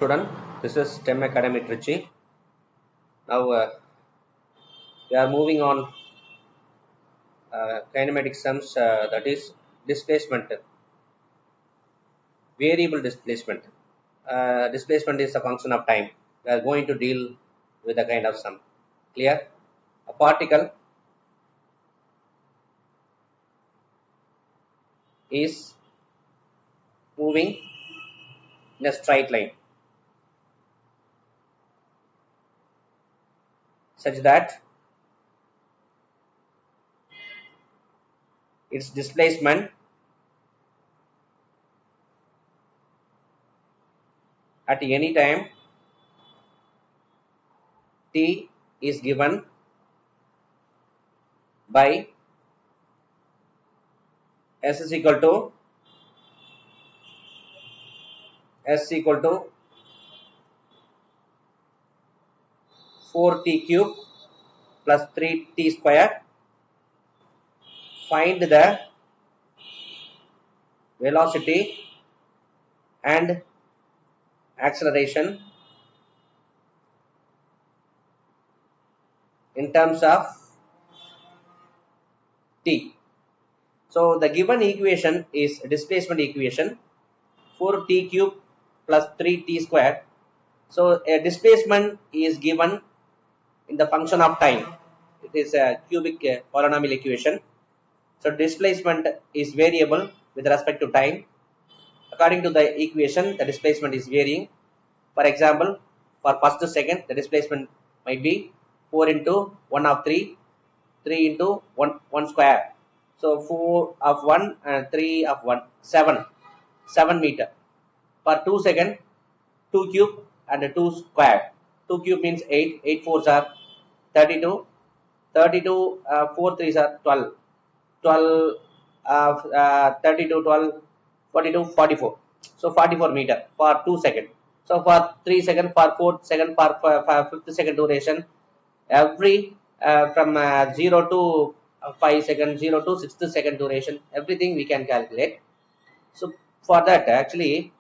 Student, this is STEM Academy Trichy. Now we are moving on kinematic sums, that is displacement, variable displacement. Displacement is a function of time. We are going to deal with a kind of sum. Clear? A particle is moving in a straight line such that its displacement at any time t is given by s is equal to 4t cube plus 3t square. Find the velocity and acceleration in terms of t. So the given equation is displacement equation, 4t cube plus 3t square. So a displacement is given in the function of time. It is a cubic polynomial equation. So displacement is variable with respect to time. According to the equation, the displacement is varying. For example, for first second, the displacement might be 4 into 1 of 3, 3 into 1 square. So 4 of 1 and 3 of 1, 7 meter. For 2 second, 2 cube and 2 square. 2 cube means 8, 8 fours are 32, 32 4 threes are 12, 12 32, 12, 42, 44. So 44 meter for 2 second. So for 3 second, for 4 second, for 5th second duration, every from 0 to 5 second, 0 to 6th second duration, everything we can calculate. So for that, actually,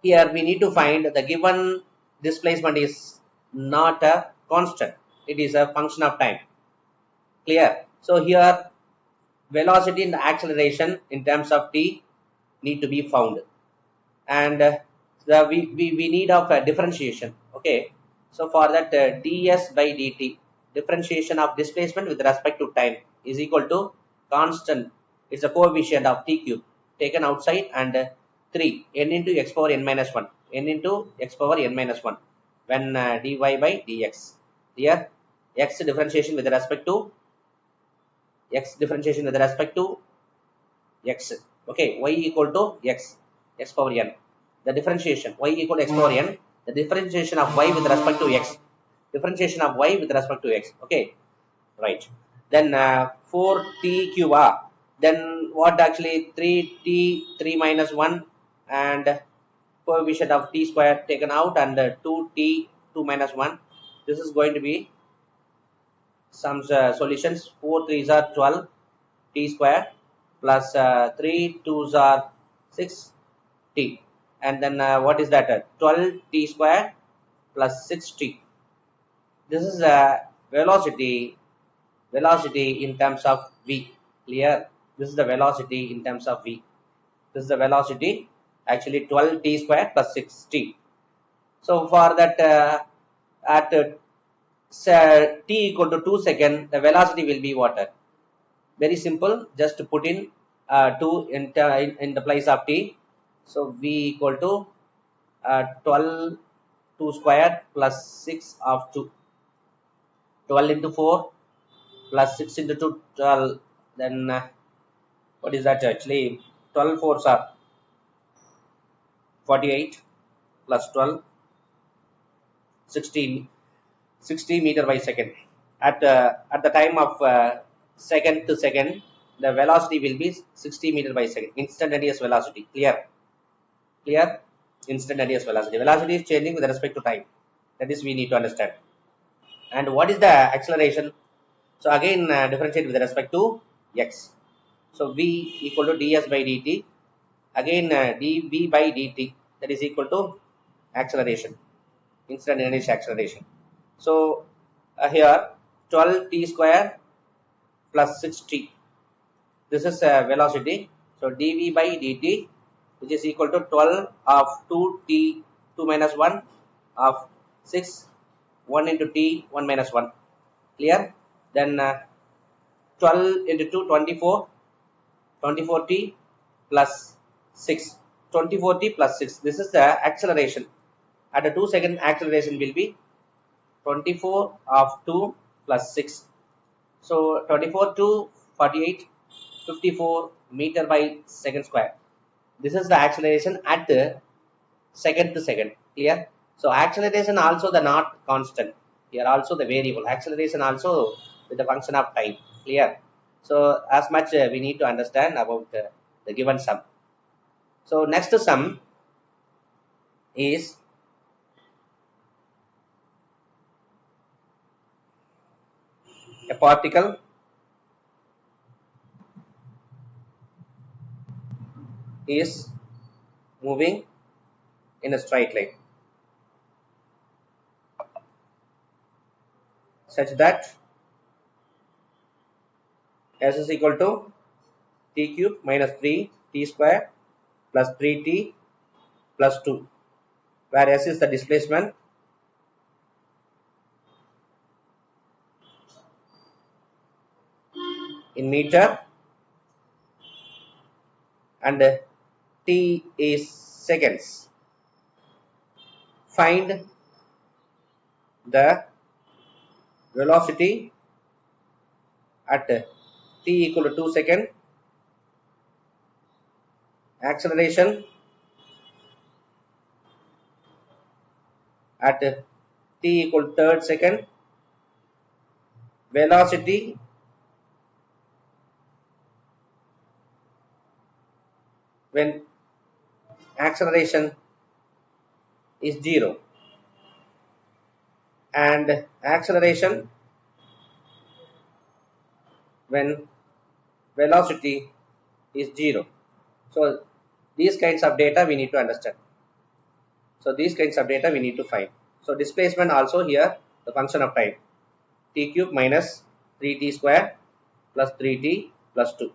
here we need to find the given displacement is not a constant. It is a function of time. Clear? So here velocity and acceleration in terms of t need to be found, and we need of a differentiation. Okay, so for that ds by dt, differentiation of displacement with respect to time is equal to constant. It's a coefficient of t cube taken outside, and 3 n into x power n minus 1, n into x power n minus 1 when dy by dx. Here x differentiation with respect to x okay, y equal to x power n. The differentiation y equal to x power n, the differentiation of y with respect to x, okay, right. Then 4t cube, then what actually 3t 3 minus 1 and coefficient of t square taken out, and 2t 2 minus 1. This is going to be some solutions. 4 3s are 12 t square plus 3 2s are 6 t, and then what is that, 12 t square plus 6 t. This is velocity in terms of v. Clear? This is the velocity in terms of v. This is the velocity, actually 12 t square plus 6 t. So for that at t equal to 2 seconds, the velocity will be what? Very simple, just to put in 2 in the place of t. So v equal to 12 2 square plus 6 of 2, 12 into 4 plus 6 into 2, 12. Then what is that, actually 12 fours are 48 plus 12, 60 meter by second. At the time of second to second, the velocity will be 60 meter by second, instantaneous velocity. Clear? Instantaneous velocity is changing with respect to time. That is, we need to understand. And what is the acceleration? So again differentiate with respect to x. So v equal to ds by dt, again dv by dt, that is equal to acceleration, instantaneous acceleration. So here 12 t square plus 6t, this is velocity. So dv by dt, which is equal to 12 of 2t 2 minus 1 of 6 1 into t 1 minus 1, clear. Then 12 into 2 24, 24t plus 6, 24t plus 6, this is the acceleration. At a 2-second acceleration will be 24 of 2 plus 6. So 24 to 48, 54 meter by second square. This is the acceleration at the second to second, clear. So acceleration also the not constant, here also the variable acceleration also with the function of time, clear. So as much we need to understand about the given sum. So next sum is a particle is moving in a straight line such that s is equal to t cube minus 3 t square plus 3t plus 2, where s is the displacement in meter and t is seconds. Find the velocity at t equal to 2 second, acceleration at t equal to third second, velocity when acceleration is 0, and acceleration when velocity is 0. So these kinds of data we need to understand. So these kinds of data we need to find. So displacement also here the function of time, t cube minus 3t square plus 3t plus 2.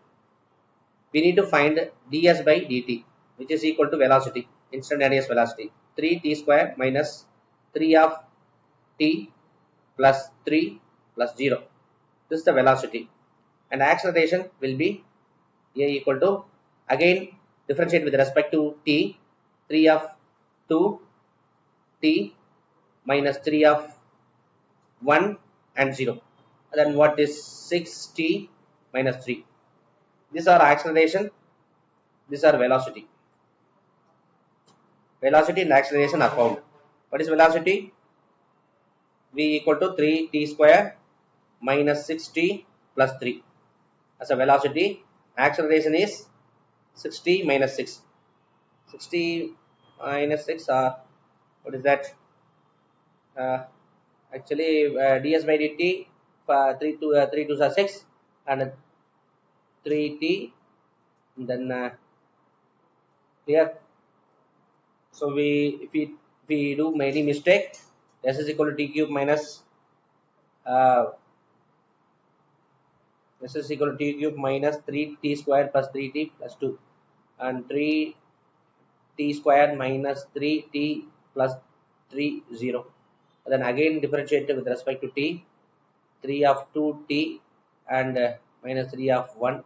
We need to find ds by dt, which is equal to velocity, instantaneous velocity, 3t square minus 3 of t plus 3 plus 0. This is the velocity. And acceleration will be a equal to, again differentiate with respect to t, 3 of 2 t minus 3 of 1 and 0. And then what is 6t minus 3? These are acceleration, these are velocity. Velocity and acceleration are found. What is velocity? V equal to 3t square minus 6t plus 3 as a velocity. Acceleration is 6t minus 6. 6t minus 6 are, what is that? Actually ds by dt 3 2 are 6 and 3t, then here. So if we do many mistake, s is equal to t cube minus s is equal to t cube minus 3t square plus 3t plus 2 and 3t square minus 3t plus 3 0. Then again differentiate with respect to t, 3 of 2t and minus 3 of 1.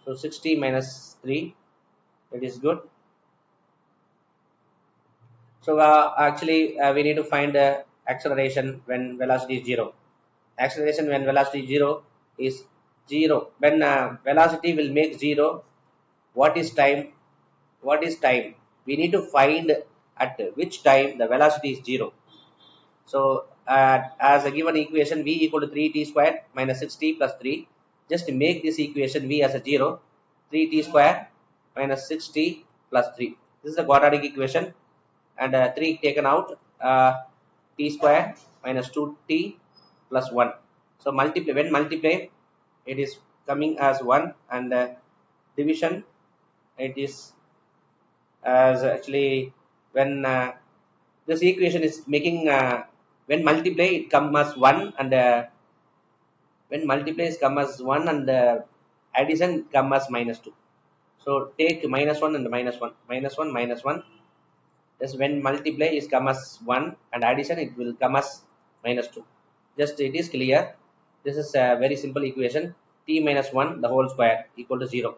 So 6t minus 3, that is good. So actually we need to find acceleration when velocity is 0. Acceleration when velocity is 0 is 0. When velocity will make 0, what is time? What is time? We need to find at which time the velocity is 0. So as a given equation, v equal to 3t square minus 6t plus 3. Just to make this equation v as a 0, 3t square minus 6t plus 3. This is a quadratic equation, and 3 taken out, t square minus 2t plus 1. So multiply, when multiply it is coming as 1, and division it is as actually when this equation is making when multiply it comes as 1 and when multiplies come as 1 and addition come as minus 2. So take minus 1 and minus 1, minus 1, minus 1. Just when multiply is come as 1 and addition it will come as minus 2. Just it is clear. This is a very simple equation. T minus 1 the whole square equal to 0.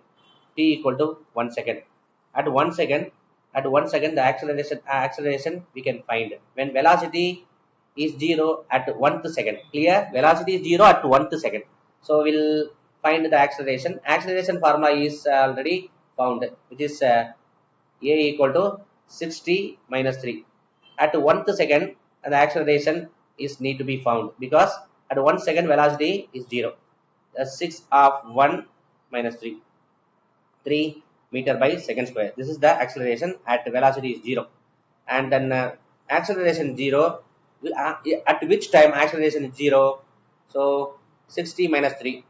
T equal to 1 second. At 1 second, at 1 second the acceleration we can find when velocity is 0 at 1th second. Clear? Velocity is 0 at 1th second. So we'll find the acceleration. Acceleration formula is already found, which is a equal to 60 minus 3. At 1th second the acceleration is need to be found because at 1 second velocity is 0. 6 of 1 minus 3, 3 meter by second square. This is the acceleration at velocity is 0. And then acceleration 0, at which time acceleration is 0? So 60 minus 3,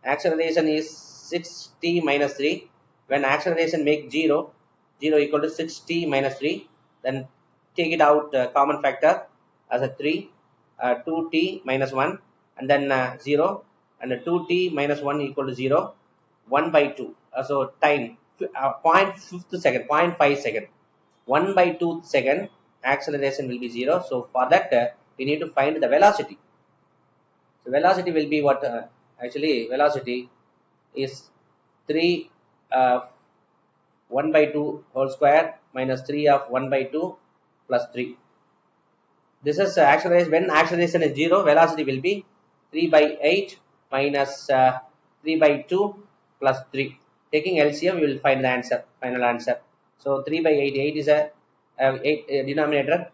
acceleration is 60 minus 3. When acceleration make 0, 0 equal to 60 minus 3, then take it out common factor as a 3, 2t minus 1 and then 0 and 2t minus 1 equal to 0, 1 by 2. So time 0.5 second, 0.5 second, 1 by 2 second acceleration will be 0. So for that we need to find the velocity. So velocity will be what? Actually velocity is 3 1 by 2 whole square minus 3 of 1 by 2 plus 3. This is acceleration. When acceleration is 0, velocity will be 3 by 8 minus 3 by 2 plus 3. Taking LCM, we will find the answer, final answer. So 3 by 8, 8 is a 8 denominator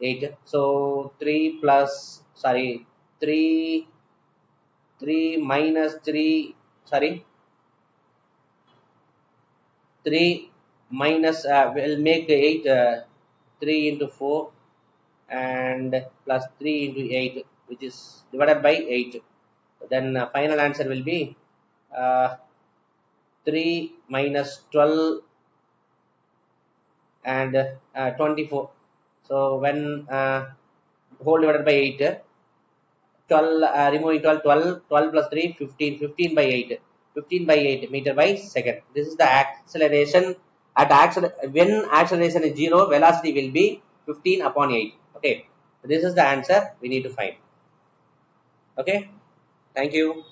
8. So 3 plus, sorry, 3 minus 3, sorry, 3 minus will make 8 3 into 4 and plus 3 into 8, which is divided by 8. Then final answer will be 3 minus 12 and 24. So when whole divided by 8, 12 removing 12, 12, 12 plus 3, 15, 15 by 8, 15 by 8 meter by second. This is the acceleration at when acceleration is 0, velocity will be 15 upon 8. Okay, this is the answer we need to find. Okay, thank you.